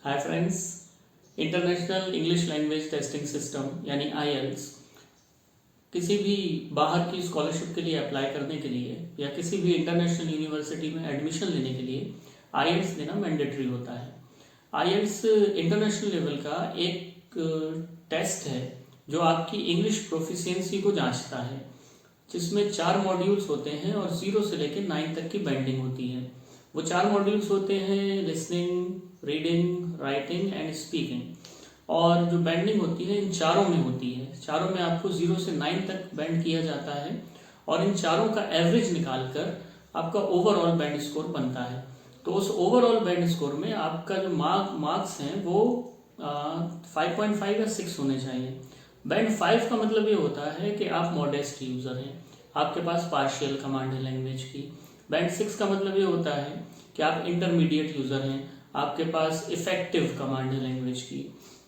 Hi friends, international English language testing system यानी IELTS किसी भी बाहर की स्कॉलरशिप के लिए अप्लाई करने के लिए या किसी भी इंटरनेशनल यूनिवर्सिटी में एडमिशन लेने के लिए आईएल्स देना मैंडेटरी होता है। आईएल्स इंटरनेशनल लेवल का एक टेस्ट है जो आपकी इंग्लिश प्रोफिशिएंसी को जांचता है, जिसमें 4 मॉड्यूल्स होते हैं और 0 से लेकर 9 तक की बैंडिंग होती है। वो 4 मॉड्यूल्स होते हैं listening, reading, writing and speaking. और जो बैंडिंग होती है इन चारों में होती है। चारों में आपको 0 से 9 तक बैंड किया जाता है और इन चारों का एवरेज निकालकर आपका ओवरऑल बैंड स्कोर बनता है। तो उस ओवरऑल बैंड स्कोर में आपका जो मार्क्स हैं वो 5.5 या 6 होने चाहिए। बैंड 5 का मतलब ये होता है कि आप मॉडेस्ट यूजर हैं, आपके पास पार्शियल कमांड है लैंग्वेज की। बैंड 6 का मतलब ये होता है कि आप इंटरमीडिएट यूजर हैं, आपके पास इफेक्टिव कमांड है लैंग्वेज की।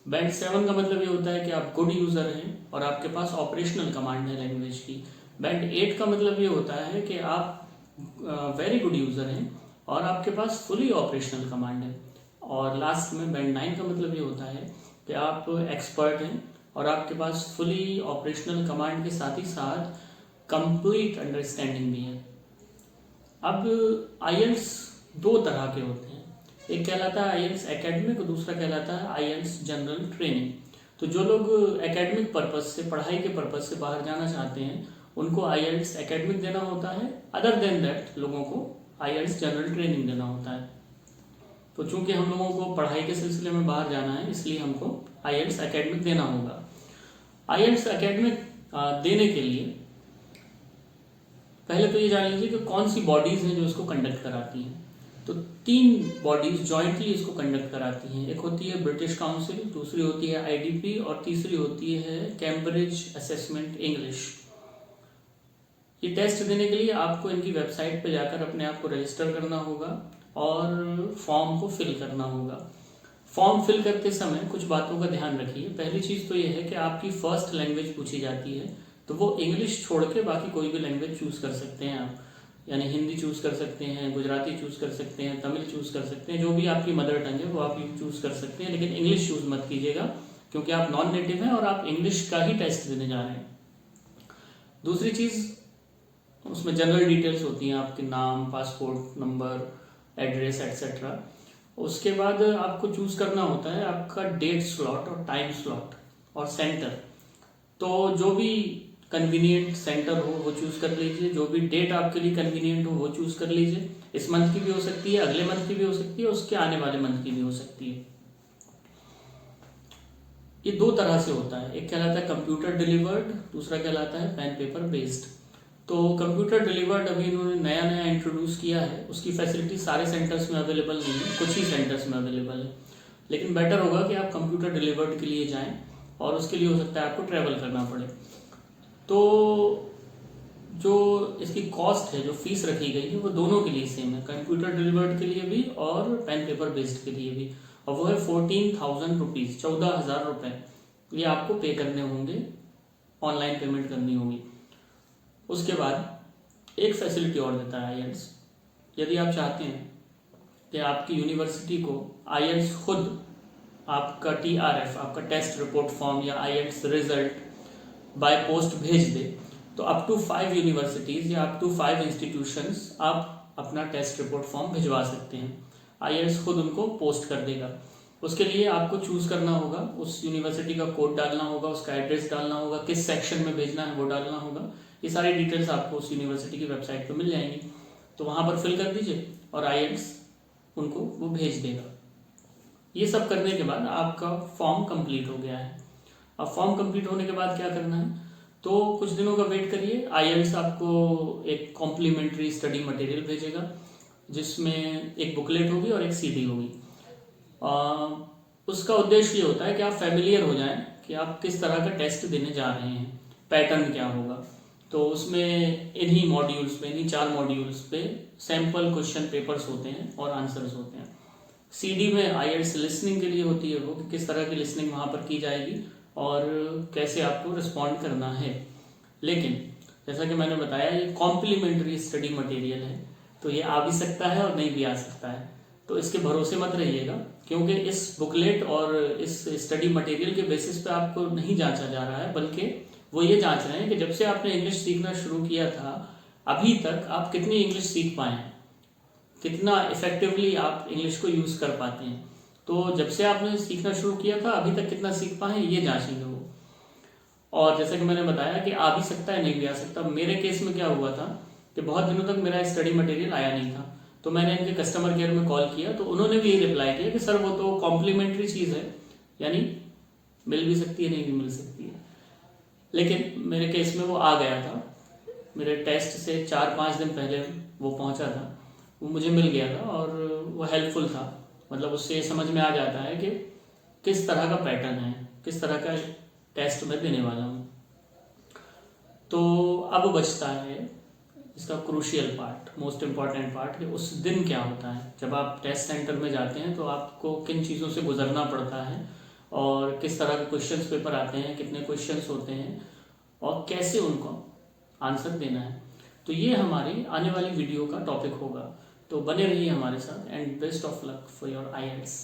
बैंड 7 का मतलब ये होता है कि आप गुड यूजर हैं और आपके पास ऑपरेशनल कमांड है लैंग्वेज की। बैंड 8 का मतलब ये होता है कि आप वेरी गुड यूजर हैं और आपके पास फुली ऑपरेशनल कमांड है। और लास्ट में बैंड 9 का मतलब ये होता है कि आप एक्सपर्ट हैं और आपके पास फुली ऑपरेशनल कमांड के साथ ही साथ कंप्लीट अंडरस्टैंडिंग भी है। अब आईएल्स 2 तरह के होते हैं, एक कहलाता है आईएल्स एकेडमिक और दूसरा कहलाता है आईएल्स जनरल ट्रेनिंग। तो जो लोग एकेडमिक पर्पज से, पढ़ाई के पर्पज से बाहर जाना चाहते हैं उनको आईएल्स एकेडमिक देना होता है। अदर देन दैट लोगों को आईएल्स जनरल ट्रेनिंग देना होता है। तो चूंकि हम लोगों को पढ़ाई के सिलसिले में बाहर जाना है इसलिए हमको आईएल्स एकेडमिक देना होगा। आईएल्स एकेडमिक देने के लिए पहले तो ये जान लीजिए कि कौन सी बॉडीज हैं जो इसको कंडक्ट कराती हैं। तो 3 बॉडीज जॉइंटली इसको कंडक्ट कराती हैं। एक होती है ब्रिटिश काउंसिल, दूसरी होती है आईडीपी और तीसरी होती है कैम्ब्रिज असेसमेंट इंग्लिश। ये टेस्ट देने के लिए आपको इनकी वेबसाइट पर जाकर अपने आप को रजिस्टर करना होगा और फॉर्म को फिल करना होगा। फॉर्म फिल करते समय कुछ बातों का ध्यान रखिए। पहली चीज तो ये है कि आपकी फर्स्ट लैंग्वेज पूछी जाती है, तो वो इंग्लिश छोड़ के बाकी कोई भी लैंग्वेज चूज कर सकते हैं आप, यानी हिंदी चूज कर सकते हैं, गुजराती चूज कर सकते हैं, तमिल चूज कर सकते हैं, जो भी आपकी मदर टंग है वो आप चूज कर सकते हैं। लेकिन इंग्लिश चूज मत कीजिएगा क्योंकि आप नॉन नेटिव हैं और आप इंग्लिश का ही टेस्ट देने जा रहे हैं। दूसरी चीज, उसमें जनरल डिटेल्स होती हैं, आपके नाम, पासपोर्ट नंबर, एड्रेस एक्सेट्रा। उसके बाद आपको चूज करना होता है आपका डेट स्लॉट और टाइम स्लॉट और सेंटर। तो जो भी कन्वीनियंट सेंटर हो वो चूज कर लीजिए, जो भी डेट आपके लिए कन्वीनियंट हो वो चूज कर लीजिए। इस मंथ की भी हो सकती है, अगले मंथ की भी हो सकती है, उसके आने वाले मंथ की भी हो सकती है। ये 2 तरह से होता है, एक कहलाता है कंप्यूटर डिलीवर्ड, दूसरा कहलाता है पेन पेपर बेस्ड। तो कंप्यूटर डिलीवर्ड अभी इन्होंने नया इंट्रोड्यूस किया है, उसकी फैसिलिटी सारे सेंटर्स में अवेलेबल नहीं है, कुछ ही सेंटर्स में अवेलेबल है। लेकिन बेटर होगा कि आप कंप्यूटर डिलीवर्ड के लिए जाएं और उसके लिए हो सकता है आपको ट्रैवल करना पड़े। तो जो इसकी कॉस्ट है, जो फीस रखी गई है वो दोनों के लिए सेम है, कंप्यूटर डिलीवर्ड के लिए भी और पेन पेपर बेस्ड के लिए भी। और वो है 14,000 रुपीज, 14,000 रुपए ये आपको पे करने होंगे, ऑनलाइन पेमेंट करनी होगी। उसके बाद एक फैसिलिटी और देता है आईएल्स। यदि आप चाहते हैं कि आपकी यूनिवर्सिटी को आईएल्स खुद आपका TRF, आपका टेस्ट रिपोर्ट फॉर्म या आईएल्स रिजल्ट बाय पोस्ट भेज दे, तो अप टू 5 यूनिवर्सिटीज या अप टू 5 इंस्टीट्यूशंस आप अपना टेस्ट रिपोर्ट फॉर्म भिजवा सकते हैं। आईएल्स खुद उनको पोस्ट कर देगा। उसके लिए आपको चूज करना होगा, उस यूनिवर्सिटी का कोड डालना होगा, उसका एड्रेस डालना होगा, किस सेक्शन में भेजना है वो डालना होगा। ये सारी डिटेल्स आपको उस यूनिवर्सिटी की वेबसाइट पर मिल जाएंगी। तो वहां पर फिल कर दीजिए और आईएल्स उनको वो भेज देगा। ये सब करने के बाद आपका फॉर्म कंप्लीट हो गया है। अब फॉर्म कंप्लीट होने के बाद क्या करना है, तो कुछ दिनों का वेट करिए। आईएल्स आपको एक कॉम्प्लीमेंट्री स्टडी मटेरियल भेजेगा जिसमें एक बुकलेट होगी और एक CD होगी। उसका उद्देश्य ये होता है कि आप फैमिलियर हो जाएं कि आप किस तरह का टेस्ट देने जा रहे हैं, पैटर्न क्या होगा। तो उसमें इन्हीं मॉड्यूल्स पे, इन्हीं 4 मॉड्यूल्स पे सैंपल क्वेश्चन पेपर्स होते हैं और आंसर्स होते हैं। CD में आईएल्स लिसनिंग के लिए होती है वो, कि किस तरह की लिसनिंग वहां पर की जाएगी और कैसे आपको रिस्पॉन्ड करना है। लेकिन जैसा कि मैंने बताया ये कॉम्प्लीमेंट्री स्टडी मटेरियल है, तो ये आ भी सकता है और नहीं भी आ सकता है। तो इसके भरोसे मत रहिएगा क्योंकि इस बुकलेट और इस स्टडी मटेरियल के बेसिस पे आपको नहीं जांचा जा रहा है, बल्कि वो ये जांच रहे हैं कि जब से आपने इंग्लिश सीखना शुरू किया था अभी तक आप कितनी इंग्लिश सीख पाए हैं, कितना इफेक्टिवली आप इंग्लिश को यूज़ कर पाते हैं। तो जब से आपने सीखना शुरू किया था अभी तक कितना सीख पाए हैं ये जांचेंगे वो। और जैसा कि मैंने बताया कि आ भी सकता है, नहीं भी आ सकता। मेरे केस में क्या हुआ था कि बहुत दिनों तक मेरा स्टडी मटेरियल आया नहीं था, तो मैंने इनके कस्टमर केयर में कॉल किया तो उन्होंने भी ये रिप्लाई किया कि सर वो तो कॉम्प्लीमेंट्री चीज़ है, यानी मिल भी सकती है, नहीं भी मिल सकती है। लेकिन मेरे केस में वो आ गया था, मेरे टेस्ट से 4-5 दिन पहले वो पहुंचा था, वो मुझे मिल गया था और वो हेल्पफुल था। मतलब उससे ये समझ में आ जाता है कि किस तरह का पैटर्न है, किस तरह का टेस्ट मैं देने वाला हूँ। तो अब बचता है इसका crucial part, most important part, कि उस दिन क्या होता है जब आप टेस्ट सेंटर में जाते हैं, तो आपको किन चीज़ों से गुजरना पड़ता है और किस तरह के क्वेश्चंस पेपर आते हैं, कितने क्वेश्चंस होते हैं और कैसे उनको आंसर देना है। तो ये हमारी आने वाली वीडियो का टॉपिक होगा, तो बने रहिए हमारे साथ and best of luck for your IELTS।